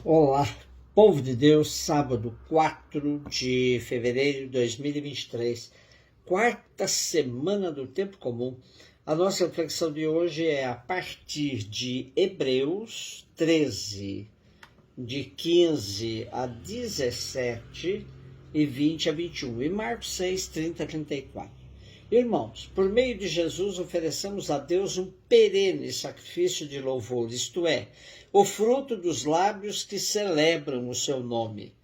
Olá, povo de Deus, sábado 4 de fevereiro de 2023, quarta semana do tempo comum. A nossa reflexão de hoje é a partir de Hebreus 13, de 15 a 17 e 20 a 21, e Marcos 6, 30 a 34. Irmãos, por meio de Jesus ofereçamos a Deus um perene sacrifício de louvor, isto é, o fruto dos lábios que celebram o seu nome.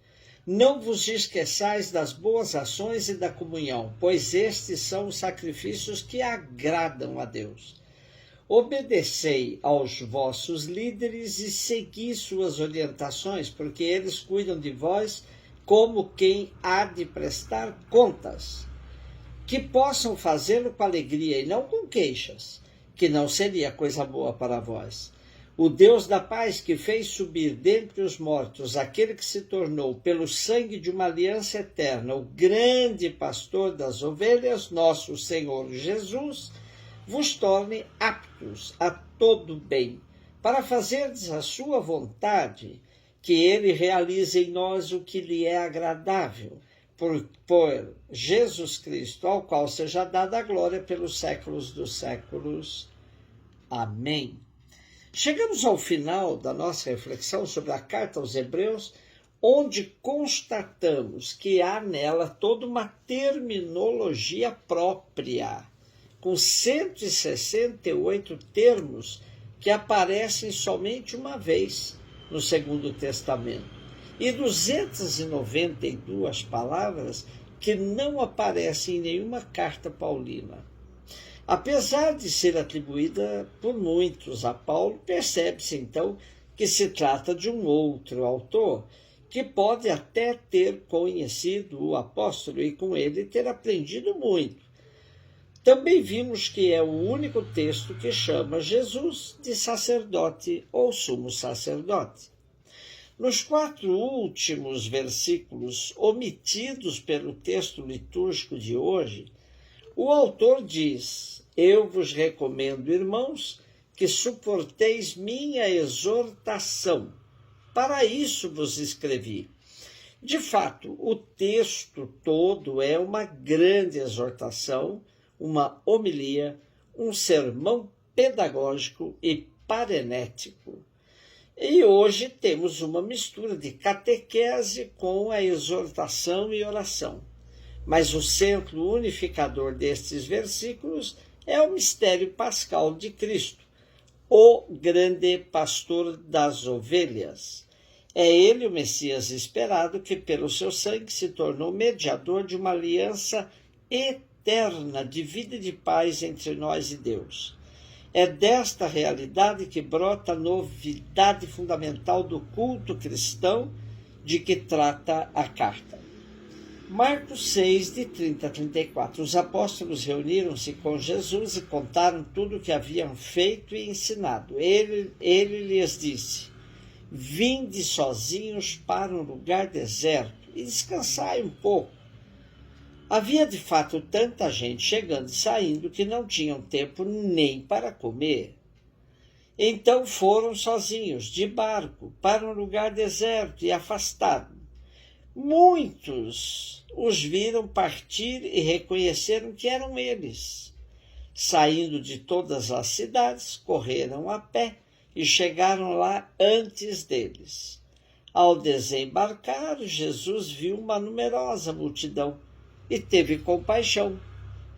Não vos esqueçais das boas ações e da comunhão, pois estes são os sacrifícios que agradam a Deus. Obedecei aos vossos líderes e segui suas orientações, porque eles cuidam de vós como quem há de prestar contas. Que possam fazê-lo com alegria e não com queixas, que não seria coisa boa para vós. O Deus da paz, que fez subir dentre os mortos aquele que se tornou, pelo sangue de uma aliança eterna, o grande pastor das ovelhas, nosso Senhor Jesus, vos torne aptos a todo bem, para fazerdes a sua vontade, que ele realize em nós o que lhe é agradável, por Jesus Cristo, ao qual seja dada a glória pelos séculos dos séculos. Amém. Chegamos ao final da nossa reflexão sobre a carta aos Hebreus, onde constatamos que há nela toda uma terminologia própria, com 168 termos que aparecem somente uma vez no Segundo Testamento, e 292 palavras que não aparecem em nenhuma carta paulina. Apesar de ser atribuída por muitos a Paulo, percebe-se então que se trata de um outro autor, que pode até ter conhecido o apóstolo e com ele ter aprendido muito. Também vimos que é o único texto que chama Jesus de sacerdote ou sumo sacerdote. Nos 4 últimos versículos omitidos pelo texto litúrgico de hoje, o autor diz: eu vos recomendo, irmãos, que suporteis minha exortação. Para isso vos escrevi. De fato, o texto todo é uma grande exortação, uma homilia, um sermão pedagógico e parenético. E hoje temos uma mistura de catequese com a exortação e oração. Mas o centro unificador destes versículos é o mistério pascal de Cristo, o grande pastor das ovelhas. É ele o Messias esperado que pelo seu sangue se tornou mediador de uma aliança eterna de vida e de paz entre nós e Deus. É desta realidade que brota a novidade fundamental do culto cristão de que trata a carta. Marcos 6, de 30 a 34. Os apóstolos reuniram-se com Jesus e contaram tudo o que haviam feito e ensinado. Ele lhes disse: vinde sozinhos para um lugar deserto e descansai um pouco. Havia de fato tanta gente chegando e saindo que não tinham tempo nem para comer. Então foram sozinhos, de barco, para um lugar deserto e afastado. Muitos os viram partir e reconheceram que eram eles. Saindo de todas as cidades, correram a pé e chegaram lá antes deles. Ao desembarcar, Jesus viu uma numerosa multidão e teve compaixão,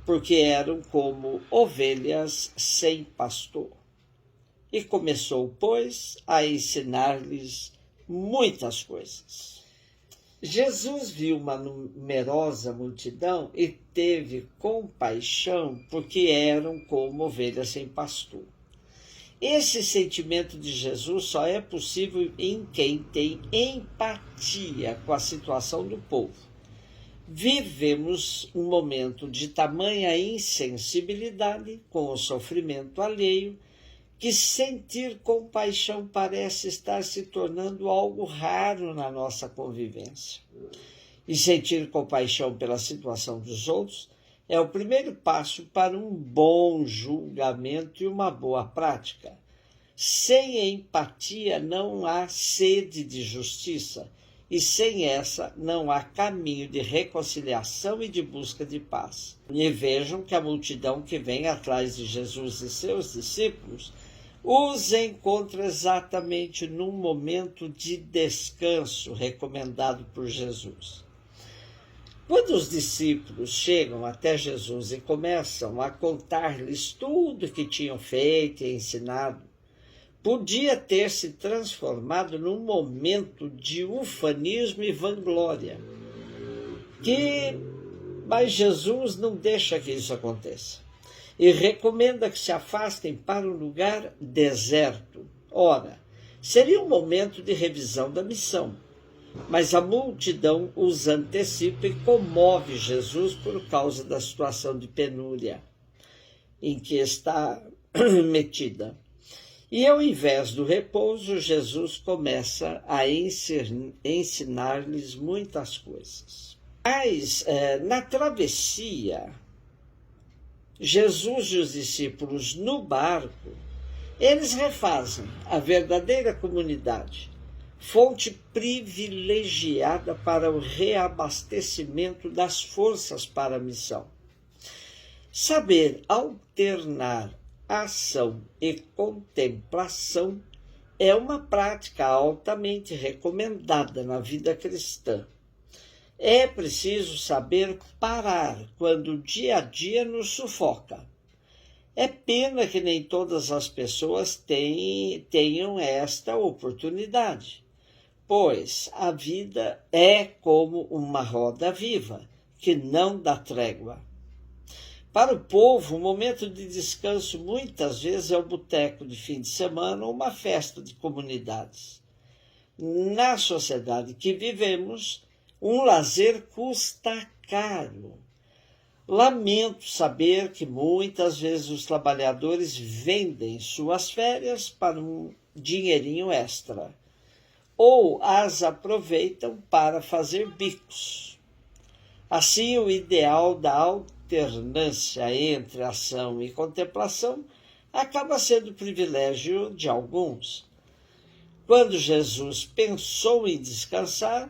porque eram como ovelhas sem pastor. E começou, pois, a ensinar-lhes muitas coisas. Jesus viu uma numerosa multidão e teve compaixão, porque eram como ovelhas sem pastor. Esse sentimento de Jesus só é possível em quem tem empatia com a situação do povo. Vivemos um momento de tamanha insensibilidade com o sofrimento alheio, que sentir compaixão parece estar se tornando algo raro na nossa convivência. E sentir compaixão pela situação dos outros é o primeiro passo para um bom julgamento e uma boa prática. Sem empatia não há sede de justiça, e sem essa não há caminho de reconciliação e de busca de paz. E vejam que a multidão que vem atrás de Jesus e seus discípulos os encontra exatamente num momento de descanso recomendado por Jesus. Quando os discípulos chegam até Jesus e começam a contar-lhes tudo o que tinham feito e ensinado, podia ter se transformado num momento de ufanismo e vanglória. Mas Jesus não deixa que isso aconteça e recomenda que se afastem para um lugar deserto. Ora, seria um momento de revisão da missão, mas a multidão os antecipa e comove Jesus por causa da situação de penúria em que está metida. E ao invés do repouso, Jesus começa a ensinar-lhes muitas coisas. Mas na travessia, Jesus e os discípulos no barco, eles refazem a verdadeira comunidade, fonte privilegiada para o reabastecimento das forças para a missão. Saber alternar ação e contemplação é uma prática altamente recomendada na vida cristã. É preciso saber parar quando o dia a dia nos sufoca. É pena que nem todas as pessoas tenham esta oportunidade, pois a vida é como uma roda viva, que não dá trégua. Para o povo, o momento de descanso muitas vezes é o boteco de fim de semana ou uma festa de comunidades. Na sociedade que vivemos, um lazer custa caro. Lamento saber que muitas vezes os trabalhadores vendem suas férias para um dinheirinho extra ou as aproveitam para fazer bicos. Assim, o ideal da alternância entre ação e contemplação acaba sendo privilégio de alguns. Quando Jesus pensou em descansar,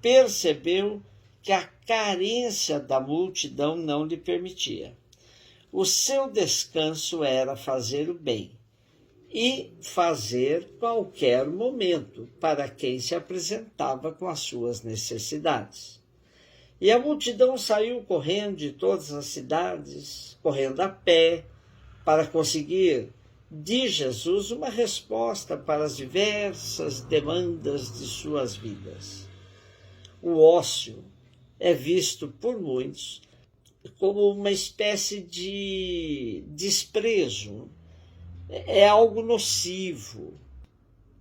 percebeu que a carência da multidão não lhe permitia. O seu descanso era fazer o bem e fazer qualquer momento para quem se apresentava com as suas necessidades. E a multidão saiu correndo de todas as cidades, correndo a pé, para conseguir de Jesus uma resposta para as diversas demandas de suas vidas. O ócio é visto por muitos como uma espécie de desprezo, é algo nocivo.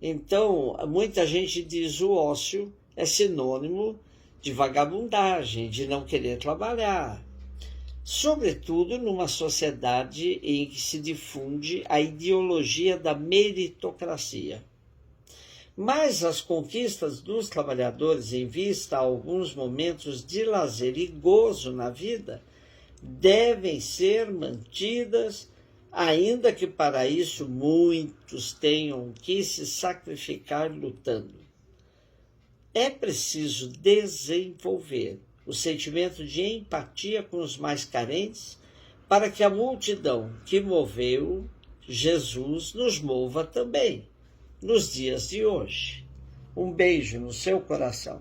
Então, muita gente diz o ócio é sinônimo de vagabundagem, de não querer trabalhar, sobretudo numa sociedade em que se difunde a ideologia da meritocracia. Mas as conquistas dos trabalhadores em vista a alguns momentos de lazer e gozo na vida devem ser mantidas, ainda que para isso muitos tenham que se sacrificar lutando. É preciso desenvolver o sentimento de empatia com os mais carentes para que a multidão que moveu Jesus nos mova também nos dias de hoje. Um beijo no seu coração.